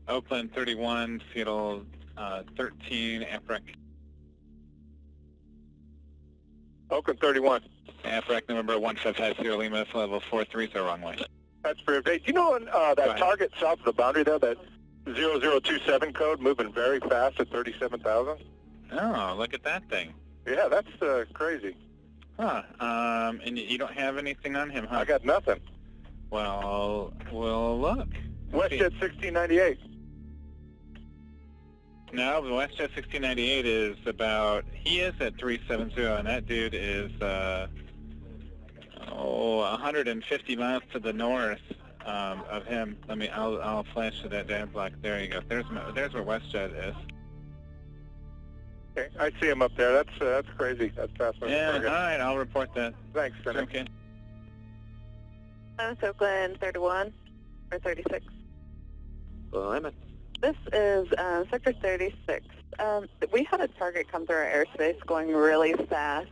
Oakland 31, Seattle 13, APREC. Oakland 31. APREC November 155 Lima, level 43, so wrong way. That's very big. You know that target south of the boundary there, that 0027 code moving very fast at 37,000? Oh, look at that thing. Yeah, that's crazy. Huh. And you don't have anything on him, huh? I got nothing. Well, we'll look. WestJet 1698. No, the WestJet 1698 is about, he is at 370, and that dude is, 150 miles to the north of him. I'll flash to that data block. There you go. There's where WestJet is. Okay, I see him up there. That's crazy. That's fast. Yeah, all right, I'll report that. Thanks, Senator. Okay. It's Oakland 31 or 36. Lima. This is Sector 36. We had a target come through our airspace going really fast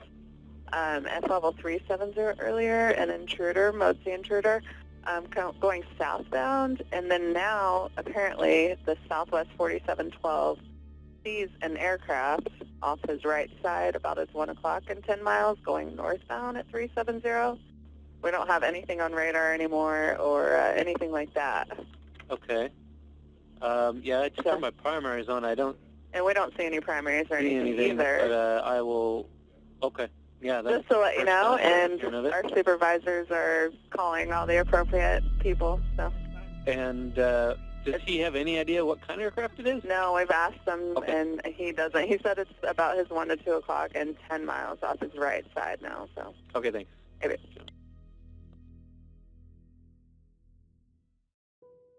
at level 370 earlier, an intruder, Mode C intruder, going southbound, and then now apparently the Southwest 4712 sees an aircraft off his right side about at 1 o'clock and 10 miles going northbound at 370. We don't have anything on radar anymore or anything like that. Okay. Yeah, I just have my primaries on. I don't... And we don't see any primaries or see anything either. But I will... Okay. Yeah, that's... Just to let you know, and our supervisors are calling all the appropriate people, so... And does he have any idea what kind of aircraft it is? No, we've asked him, and he doesn't. He said it's about his 1 to 2 o'clock and 10 miles off his right side now, so... Okay, thanks. Maybe.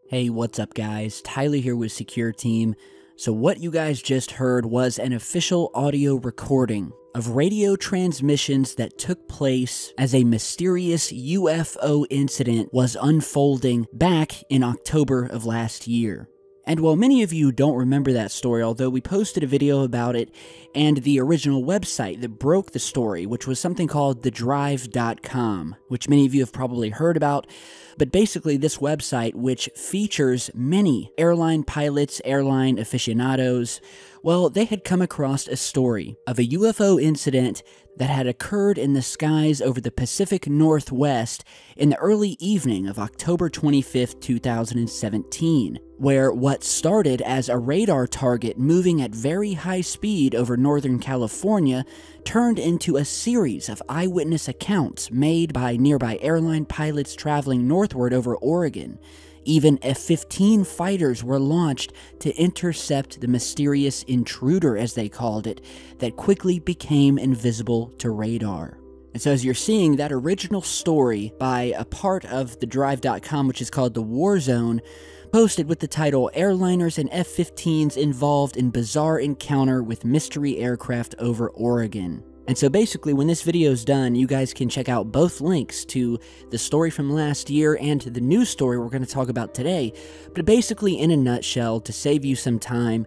Hey, what's up guys? Tyler here with Secure Team. So what you guys just heard was an official audio recording of radio transmissions that took place as a mysterious UFO incident was unfolding back in October of last year. And while many of you don't remember that story, although we posted a video about it and the original website that broke the story, which was something called thedrive.com, which many of you have probably heard about. But basically this website, which features many airline pilots, airline aficionados, well, they had come across a story of a UFO incident that had occurred in the skies over the Pacific Northwest in the early evening of October 25th, 2017, where what started as a radar target moving at very high speed over Northern California turned into a series of eyewitness accounts made by nearby airline pilots traveling northward over Oregon. Even F-15 fighters were launched to intercept the mysterious intruder, as they called it, that quickly became invisible to radar. And so as you're seeing, that original story by a part of thedrive.com, which is called The War Zone, posted with the title, Airliners and F-15s Involved in Bizarre Encounter with Mystery Aircraft Over Oregon. And so basically, when this video is done, you guys can check out both links to the story from last year and to the new story we're going to talk about today. But basically, in a nutshell, to save you some time,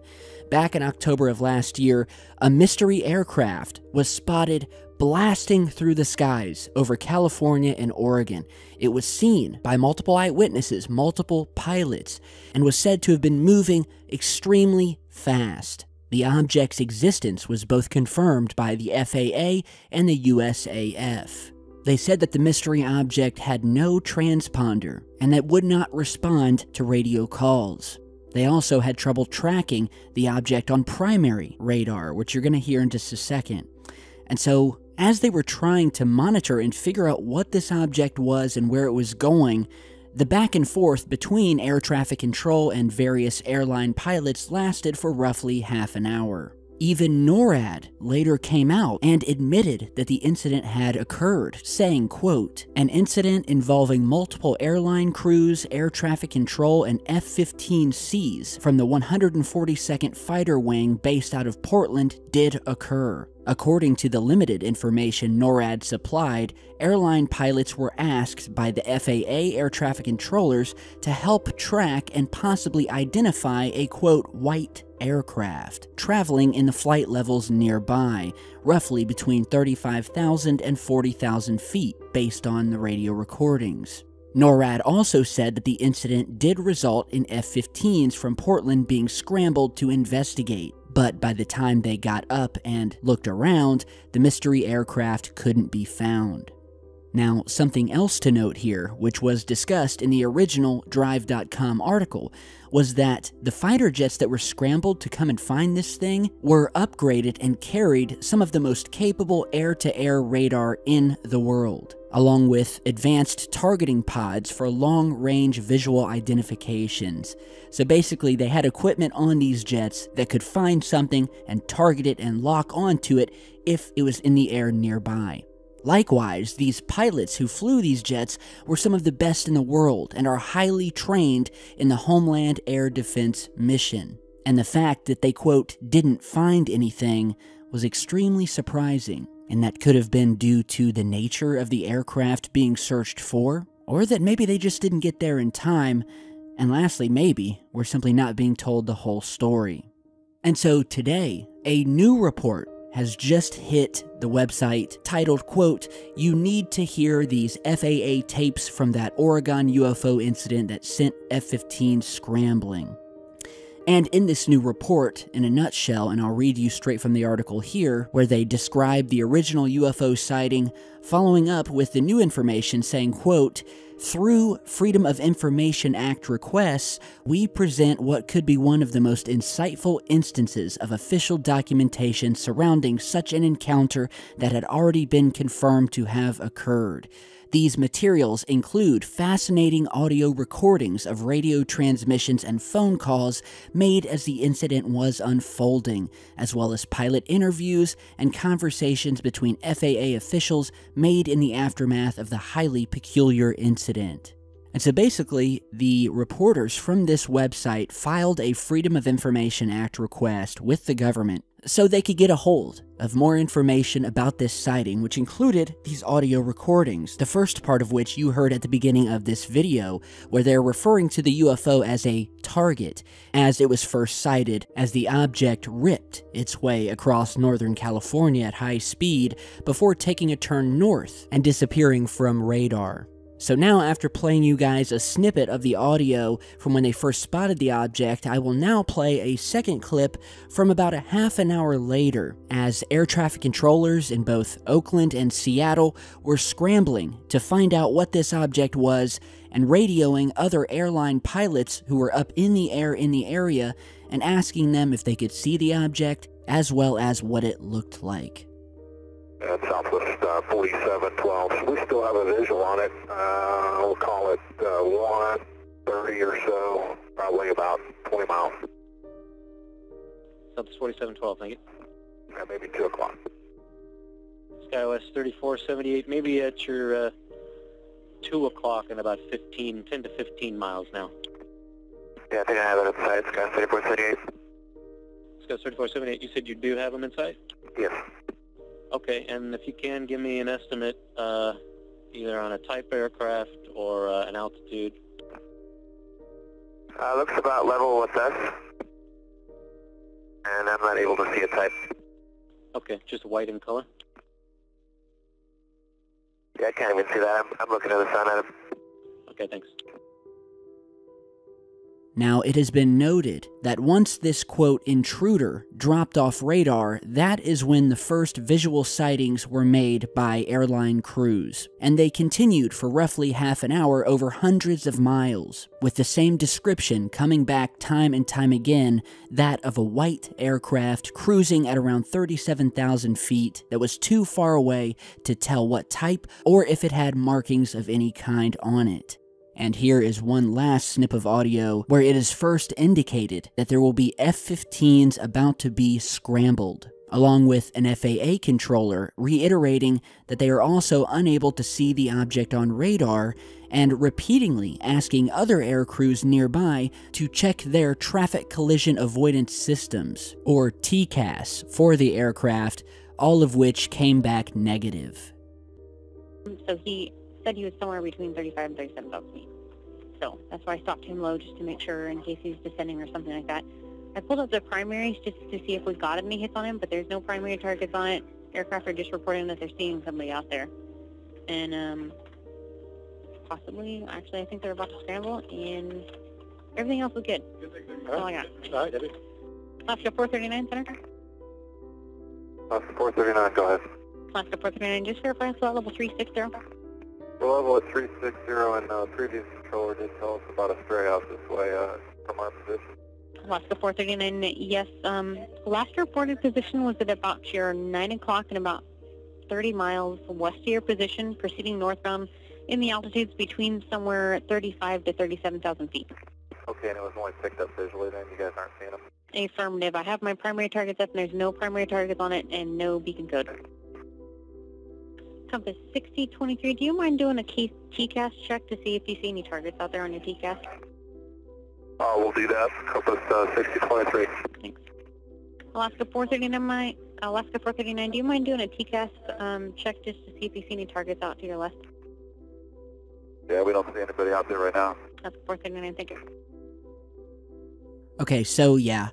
back in October of last year, a mystery aircraft was spotted blasting through the skies over California and Oregon. It was seen by multiple eyewitnesses, multiple pilots, and was said to have been moving extremely fast. The object's existence was both confirmed by the FAA and the USAF. They said that the mystery object had no transponder and that would not respond to radio calls. They also had trouble tracking the object on primary radar, which you're going to hear in just a second. And so, as they were trying to monitor and figure out what this object was and where it was going, the back and forth between air traffic control and various airline pilots lasted for roughly half an hour. Even NORAD later came out and admitted that the incident had occurred, saying, quote, "An incident involving multiple airline crews, air traffic control, and F-15Cs from the 142nd Fighter Wing based out of Portland did occur. According to the limited information NORAD supplied, airline pilots were asked by the FAA air traffic controllers to help track and possibly identify a, quote, white aircraft traveling in the flight levels nearby, roughly between 35,000 and 40,000 feet based on the radio recordings. NORAD also said that the incident did result in F-15s from Portland being scrambled to investigate, but by the time they got up and looked around, the mystery aircraft couldn't be found. Now, something else to note here, which was discussed in the original Drive.com article, was that the fighter jets that were scrambled to come and find this thing were upgraded and carried some of the most capable air-to-air radar in the world, along with advanced targeting pods for long-range visual identifications. So basically, they had equipment on these jets that could find something and target it and lock onto it if it was in the air nearby. Likewise, these pilots who flew these jets were some of the best in the world and are highly trained in the Homeland Air Defense mission. And the fact that they, quote, didn't find anything was extremely surprising, and that could have been due to the nature of the aircraft being searched for, or that maybe they just didn't get there in time, and lastly, maybe we're simply not being told the whole story. And so today, a new report has just hit the website titled, quote, "You need to hear these FAA tapes from that Oregon UFO incident that sent F-15 scrambling." And in this new report, in a nutshell, and I'll read you straight from the article here, where they describe the original UFO sighting, following up with the new information saying, quote, "Through Freedom of Information Act requests, we present what could be one of the most insightful instances of official documentation surrounding such an encounter that had already been confirmed to have occurred. These materials include fascinating audio recordings of radio transmissions and phone calls made as the incident was unfolding, as well as pilot interviews and conversations between FAA officials made in the aftermath of the highly peculiar incident." And so basically, the reporters from this website filed a Freedom of Information Act request with the government so they could get a hold of more information about this sighting, which included these audio recordings, the first part of which you heard at the beginning of this video, where they're referring to the UFO as a target, as it was first sighted as the object ripped its way across Northern California at high speed before taking a turn north and disappearing from radar. So now, after playing you guys a snippet of the audio from when they first spotted the object, I will now play a second clip from about a half an hour later, as air traffic controllers in both Oakland and Seattle were scrambling to find out what this object was and radioing other airline pilots who were up in the air in the area and asking them if they could see the object as well as what it looked like. At Southwest 4712, so we still have a visual on it. We'll call it 1:30 or so, probably about 20 miles. Southwest 4712, thank you. Yeah, maybe 2 o'clock. SkyWest 3478, maybe at your 2 o'clock and about 10 to 15 miles now. Yeah, I think I have it inside, Sky 3478. Sky 3478, you said you do have them inside? Yes. Okay, and if you can, give me an estimate, either on a type aircraft or an altitude. Looks about level with us, and I'm not able to see a type. Okay, just white in color? Yeah, I can't even see that. I'm looking at the sun at him. Okay, thanks. Now, it has been noted that once this, quote, intruder dropped off radar, that is when the first visual sightings were made by airline crews, and they continued for roughly half an hour over hundreds of miles, with the same description coming back time and time again, that of a white aircraft cruising at around 37,000 feet that was too far away to tell what type or if it had markings of any kind on it. And here is one last snip of audio where it is first indicated that there will be F-15s about to be scrambled, along with an FAA controller reiterating that they are also unable to see the object on radar and repeatedly asking other air crews nearby to check their traffic collision avoidance systems, or TCAS, for the aircraft, all of which came back negative. So he said he was somewhere between 35 and 37,000 feet. So that's why I stopped him low, just to make sure in case he's descending or something like that. I pulled up the primaries just to see if we got any hits on him, but there's no primary targets on it. Aircraft are just reporting that they're seeing somebody out there. And Possibly. Actually, I think they're about to scramble, and everything else was good. That's all I got. All right, Debbie. Alaska 439, Senator. Alaska 439, go ahead. Alaska 439, just verify us about level 360. We're level at 360, and previous controller did tell us about a stray out this way from our position. Alaska 439, yes. Last reported position was at about your 9 o'clock and about 30 miles west of your position, proceeding northbound in the altitudes between somewhere 35 to 37,000 feet. Okay, and it was only picked up visually then? You guys aren't seeing them? Affirmative. I have my primary targets up, and there's no primary targets on it and no beacon code. Compass 6023, do you mind doing a TCAS check to see if you see any targets out there on your TCAS? We'll do that. Compass 6023. Thanks. Alaska 439, do you mind doing a TCAS check just to see if you see any targets out to your left? Yeah, we don't see anybody out there right now. Alaska 439, thank you. Okay, so yeah,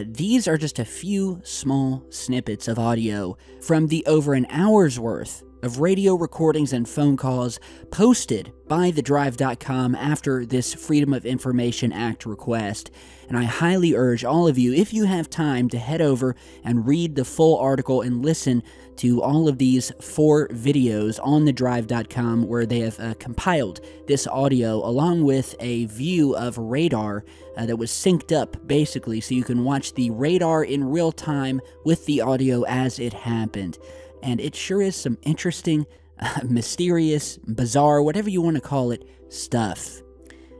these are just a few small snippets of audio from the over an hour's worth of radio recordings and phone calls posted by thedrive.com after this Freedom of Information Act request. And I highly urge all of you, if you have time, to head over and read the full article and listen to all of these 4 videos on thedrive.com where they have compiled this audio along with a view of radar that was synced up, basically, so you can watch the radar in real time with the audio as it happened. And it sure is some interesting, mysterious, bizarre, whatever you want to call it, stuff.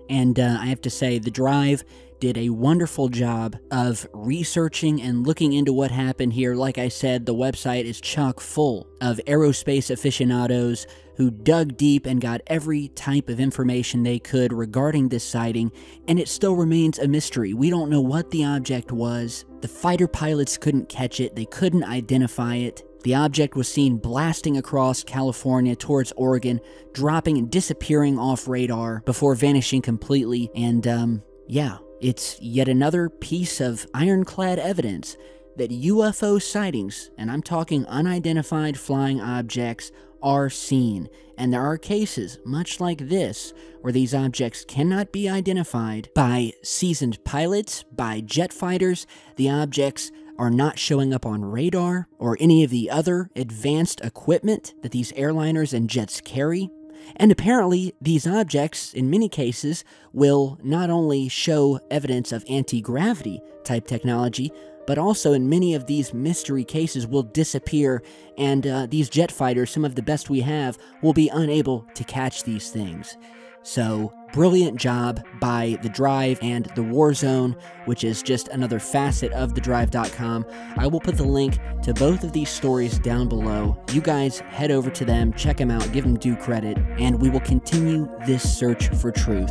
And I have to say, The Drive did a wonderful job of researching and looking into what happened here. Like I said, the website is chock full of aerospace aficionados who dug deep and got every type of information they could regarding this sighting, and it still remains a mystery. We don't know what the object was. The fighter pilots couldn't catch it. They couldn't identify it. The object was seen blasting across California towards Oregon, dropping and disappearing off radar before vanishing completely. And, yeah, it's yet another piece of ironclad evidence that UFO sightings, and I'm talking unidentified flying objects, are seen. And there are cases, much like this, where these objects cannot be identified by seasoned pilots, by jet fighters. The objects are not showing up on radar or any of the other advanced equipment that these airliners and jets carry. And apparently, these objects, in many cases, will not only show evidence of anti-gravity type technology, but also in many of these mystery cases will disappear, and these jet fighters, some of the best we have, will be unable to catch these things. So, brilliant job by The Drive and The War Zone, which is just another facet of thedrive.com. I will put the link to both of these stories down below. You guys head over to them, check them out, give them due credit, and we will continue this search for truth.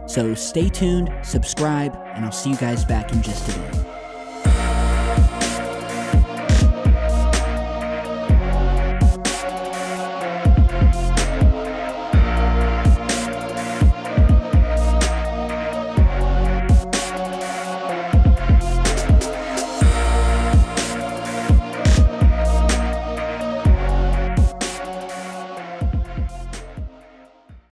So stay tuned, subscribe, and I'll see you guys back in just a bit.